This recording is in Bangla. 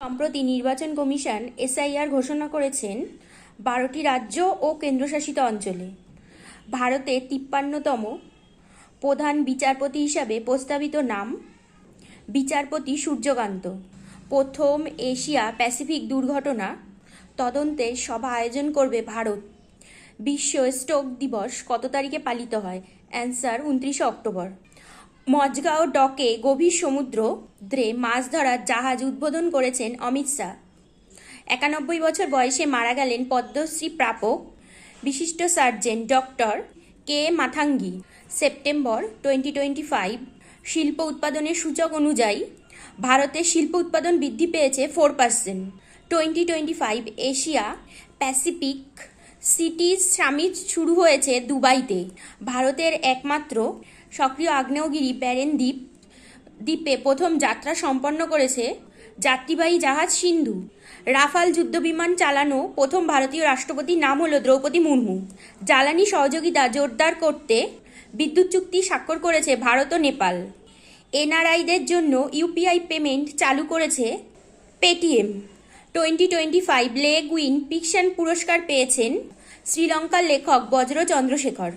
সম্প্রতি নির্বাচন কমিশন এসআইআর ঘোষণা করেছেন 12টি রাজ্য ও কেন্দ্রশাসিত অঞ্চলে। ভারতের 53তম প্রধান বিচারপতি হিসাবে প্রস্তাবিত নাম বিচারপতি সূর্যকান্ত। প্রথম এশিয়া প্যাসিফিক দুর্ঘটনা তদন্তের সভা আয়োজন করবে ভারত। বিশ্ব স্ট্রোক দিবস কত তারিখে পালিত হয়? Answer 29 October. মজগাঁও ডকে গভীর সমুদ্রে মাছ ধরার জাহাজ উদ্বোধন করেছেন অমিত শাহ। 91 বছর বয়সে মারা গেলেন পদ্মশ্রী প্রাপক বিশিষ্ট সার্জন ডক্টর কে মাথাঙ্গি। সেপ্টেম্বর 2025 শিল্প উৎপাদনের সূচক অনুযায়ী ভারতের শিল্প উৎপাদন বৃদ্ধি পেয়েছে 4%। 2025 এশিয়া প্যাসিফিক সিটিজ সামিট শুরু হয়েছে দুবাইতে। ভারতের একমাত্র সক্রিয় আগ্নেয়গিরি ব্যারেন দ্বীপে প্রথম যাত্রা সম্পন্ন করেছে যাত্রীবাহী জাহাজ সিন্ধু। রাফাল যুদ্ধবিমান চালানো প্রথম ভারতীয় রাষ্ট্রপতির নাম হলো দ্রৌপদী মুর্মু। জ্বালানি সহযোগিতা জোরদার করতে বিদ্যুৎ চুক্তি স্বাক্ষর করেছে ভারত ও নেপাল। এনআরআইদের জন্য ইউপিআই পেমেন্ট চালু করেছে পেটিএম। 2025 লেগ উইন ফিকশন পুরস্কার পেয়েছেন শ্রীলঙ্কার লেখক বজ্র চন্দ্রশেখর।